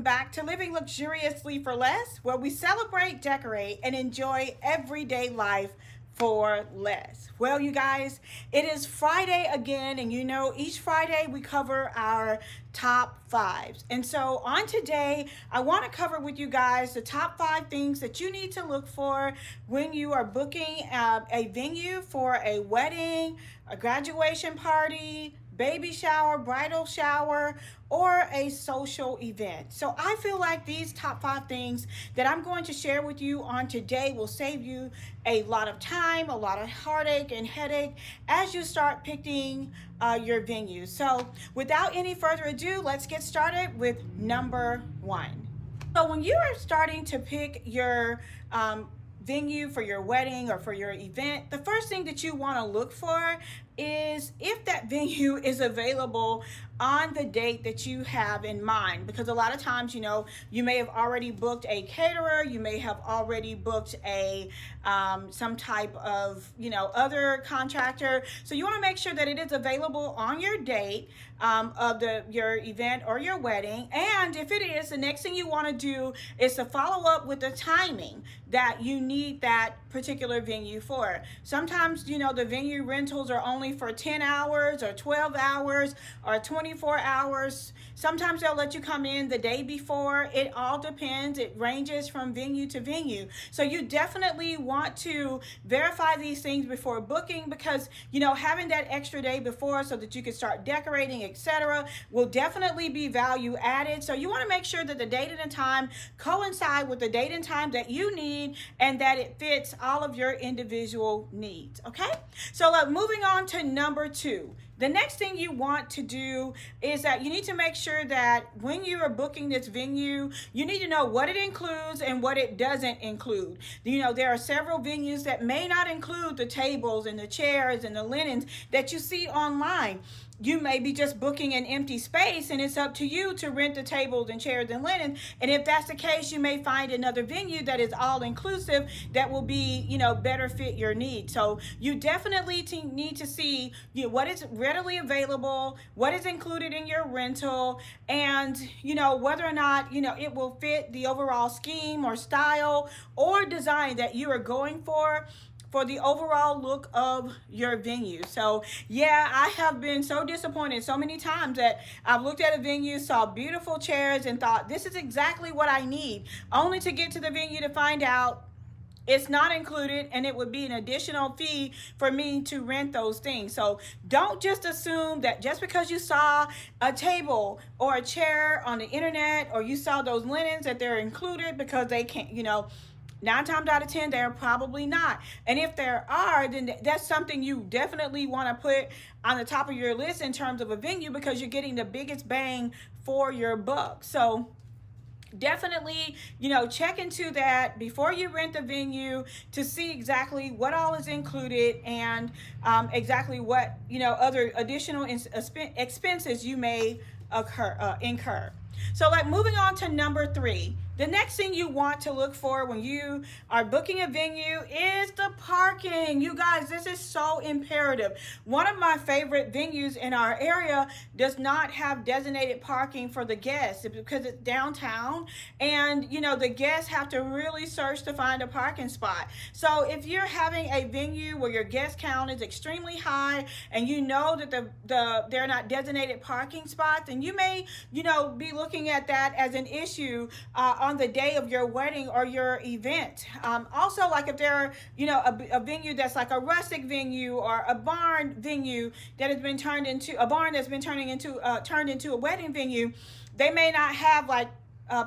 welcome back to Living Luxuriously for Less, where we celebrate, decorate, and enjoy everyday life for less. Well, you guys, it is Friday again, and you know, each Friday we cover our top fives. And so on today, I want to cover with you guys the top 5 things that you need to look for when you are booking a venue for a wedding, a graduation party, baby shower, bridal shower, or a social event. So I feel like these top 5 things that I'm going to share with you on today will save you a lot of time, a lot of heartache and headache as you start picking your venue. So without any further ado, let's get started with number 1. So when you are starting to pick your venue for your wedding or for your event, the first thing that you want to look for is if that venue is available on the date that you have in mind, because a lot of times, you know, you may have already booked a caterer, you may have already booked a some type of, you know, other contractor. So you want to make sure that it is available on your date of your event or your wedding. And if it is, the next thing you want to do is to follow up with the timing that you need that particular venue for. Sometimes, you know, the venue rentals are only for 10 hours or 12 hours or 24 hours. Sometimes they'll let you come in the day before. It all depends. It ranges from venue to venue. So you definitely want to verify these things before booking, because, you know, having that extra day before so that you can start decorating, etc., will definitely be value added. So you want to make sure that the date and the time coincide with the date and time that you need, and that it fits all of your individual needs. Okay, so moving on to number 2. The next thing you want to do is that you need to make sure that when you are booking this venue, you need to know what it includes and what it doesn't include. You know, there are several venues that may not include the tables and the chairs and the linens that you see online. You may be just booking an empty space, and it's up to you to rent the tables and chairs and linen. And if that's the case, you may find another venue that is all inclusive that will be, you know, better fit your needs. So you definitely need to see, you know, what is readily available, what is included in your rental, and, you know, whether or not, you know, it will fit the overall scheme or style or design that you are going for the overall look of your venue. So yeah, I have been so disappointed so many times that I've looked at a venue, saw beautiful chairs, and thought this is exactly what I need, only to get to the venue to find out it's not included, and it would be an additional fee for me to rent those things. So don't just assume that just because you saw a table or a chair on the internet, or you saw those linens, that they're included, because they can't, you know, 9 times out of 10, they're probably not. And if there are, then that's something you definitely want to put on the top of your list in terms of a venue, because you're getting the biggest bang for your buck. So definitely, you know, check into that before you rent the venue to see exactly what all is included, and exactly what, you know, other additional expenses you may incur. So moving on to number 3. The next thing you want to look for when you are booking a venue is the parking. You guys, this is so imperative. One of my favorite venues in our area does not have designated parking for the guests, because it's downtown, and, you know, the guests have to really search to find a parking spot. So if you're having a venue where your guest count is extremely high, and you know that they're not designated parking spots, and you may, you know, be looking at that as an issue on the day of your wedding or your event. Also, like if there are, you know, a venue that's like a rustic venue, or a barn venue that has been turned into a wedding venue, they may not have like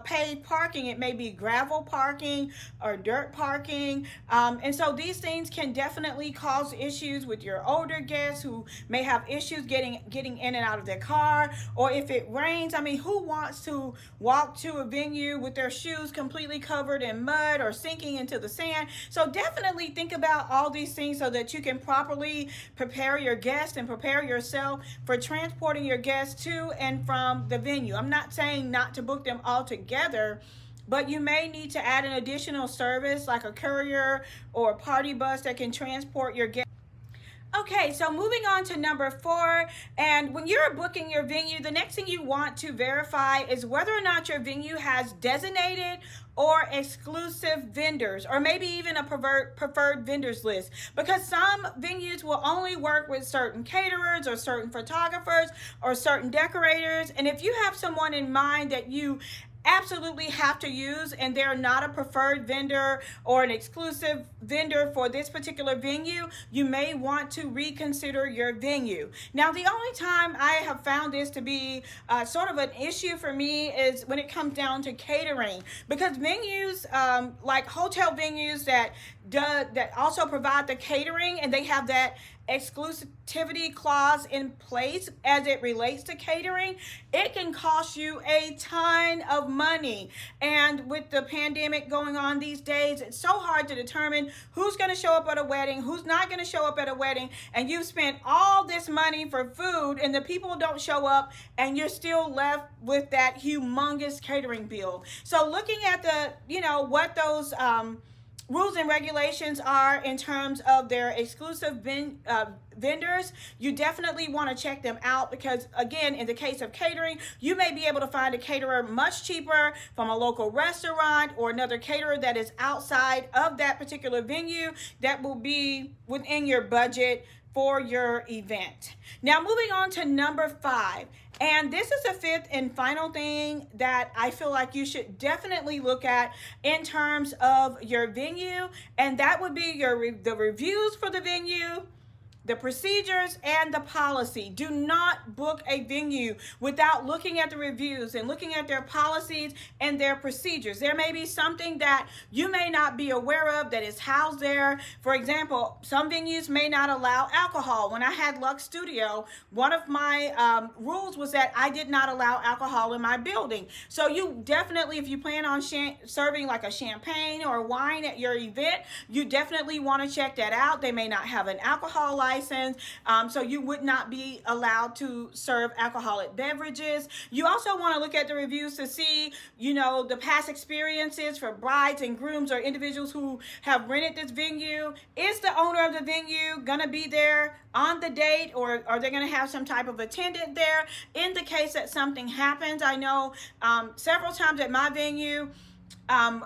paid parking. It may be gravel parking or dirt parking. And so these things can definitely cause issues with your older guests who may have issues getting in and out of their car. Or if it rains, I mean, who wants to walk to a venue with their shoes completely covered in mud or sinking into the sand? So definitely think about all these things so that you can properly prepare your guests and prepare yourself for transporting your guests to and from the venue. I'm not saying not to book them all together, but you may need to add an additional service like a courier or a party bus that can transport your guests. Okay, so moving on to number 4, and when you're booking your venue, the next thing you want to verify is whether or not your venue has designated or exclusive vendors, or maybe even a preferred vendors list, because some venues will only work with certain caterers or certain photographers or certain decorators. And if you have someone in mind that you absolutely have to use and they're not a preferred vendor or an exclusive vendor for this particular venue, you may want to reconsider your venue. Now, the only time I have found this to be sort of an issue for me is when it comes down to catering, because venues like hotel venues that also provide the catering, and they have that exclusivity clause in place as it relates to catering, it can cost you a ton of money. And with the pandemic going on these days, it's so hard to determine who's going to show up at a wedding, who's not going to show up at a wedding, and you've spent all this money for food and the people don't show up, and you're still left with that humongous catering bill. So looking at what those rules and regulations are in terms of their exclusive vendors, you definitely want to check them out, because again, in the case of catering, you may be able to find a caterer much cheaper from a local restaurant or another caterer that is outside of that particular venue that will be within your budget for your event. Now, moving on to number 5. And this is the 5th and final thing that I feel like you should definitely look at in terms of your venue, and that would be the reviews for the venue, the procedures, and the policy. Do not book a venue without looking at the reviews and looking at their policies and their procedures. There may be something that you may not be aware of that is housed there. For example, some venues may not allow alcohol. When I had Lux Studio, one of my rules was that I did not allow alcohol in my building. So you definitely, if you plan on serving like a champagne or wine at your event, you definitely want to check that out. They may not have an alcohol license, so you would not be allowed to serve alcoholic beverages. You also want to look at the reviews to see, the past experiences for brides and grooms or individuals who have rented this venue. Is the owner of the venue going to be there on the date, or are they going to have some type of attendant there in the case that something happens? I know several times at my venue,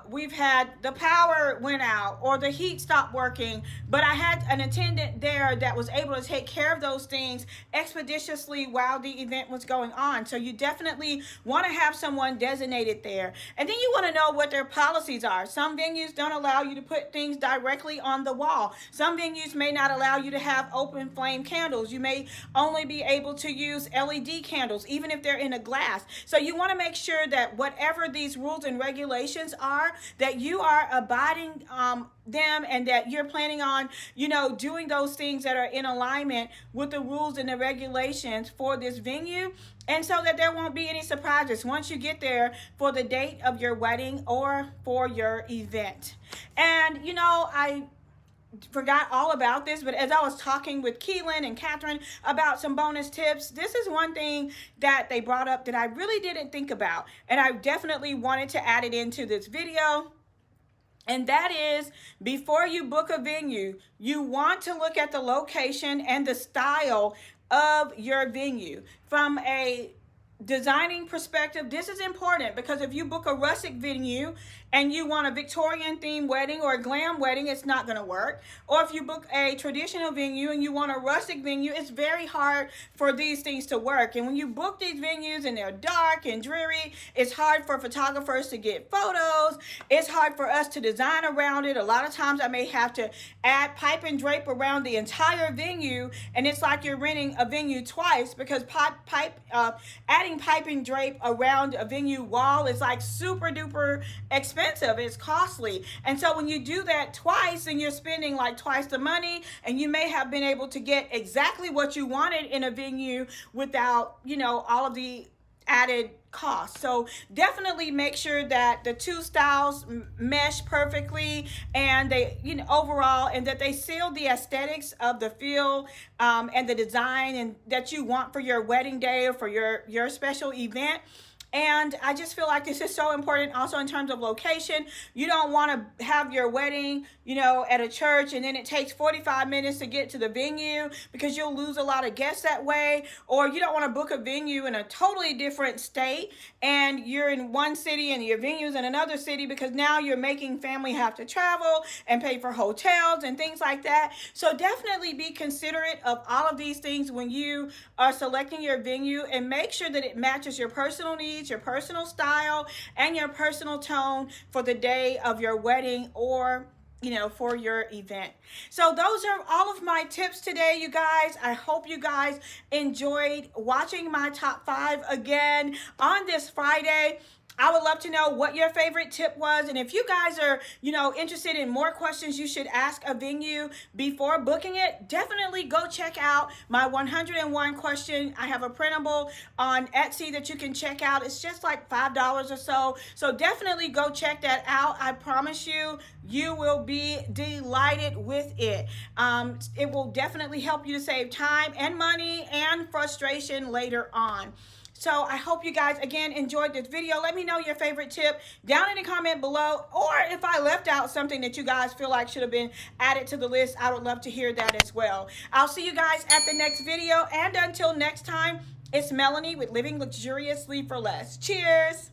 we've had the power went out or the heat stopped working, but I had an attendant there that was able to take care of those things expeditiously while the event was going on. So you definitely want to have someone designated there. And then you want to know what their policies are. Some venues don't allow you to put things directly on the wall. Some venues may not allow you to have open flame candles. You may only be able to use LED candles, even if they're in a glass. So you want to make sure that whatever these rules and regulations are, that you are abiding them, and that you're planning on doing those things that are in alignment with the rules and the regulations for this venue, and so that there won't be any surprises once you get there for the date of your wedding or for your event. And I forgot all about this, but as I was talking with Keelan and Catherine about some bonus tips, this is one thing that they brought up that I really didn't think about, and I definitely wanted to add it into this video. And that is, before you book a venue, you want to look at the location and the style of your venue. From a designing perspective, this is important, because if you book a rustic venue and you want a Victorian themed wedding or a glam wedding, it's not going to work. Or if you book a traditional venue and you want a rustic venue, it's very hard for these things to work. And when you book these venues and they're dark and dreary, it's hard for photographers to get photos. It's hard for us to design around it. A lot of times I may have to add pipe and drape around the entire venue, and it's like you're renting a venue twice, because adding pipe and drape around a venue wall is like super duper expensive. It's costly. And so when you do that twice, then you're spending like twice the money, and you may have been able to get exactly what you wanted in a venue without, all of the added cost. So definitely make sure that the two styles mesh perfectly, and they, overall, and that they seal the aesthetics of the feel and the design and that you want for your wedding day or for your special event. And I just feel like this is so important also in terms of location. You don't want to have your wedding, at a church and then it takes 45 minutes to get to the venue because you'll lose a lot of guests that way. Or you don't want to book a venue in a totally different state and you're in one city and your venue's in another city, because now you're making family have to travel and pay for hotels and things like that. So definitely be considerate of all of these things when you are selecting your venue, and make sure that it matches your personal needs, your personal style, and your personal tone for the day of your wedding or for your event. So those are all of my tips today, you guys. I hope you guys enjoyed watching my top 5 again on this Friday. I would love to know what your favorite tip was. And if you guys are, interested in more questions you should ask a venue before booking it, definitely go check out my 101 question. I have a printable on Etsy that you can check out. It's just like $5 or so. So definitely go check that out. I promise you, you will be delighted with it. It will definitely help you to save time and money and frustration later on. So I hope you guys, again, enjoyed this video. Let me know your favorite tip down in the comment below. Or if I left out something that you guys feel like should have been added to the list, I would love to hear that as well. I'll see you guys at the next video. And until next time, it's Melanie with Living Luxuriously for Less. Cheers.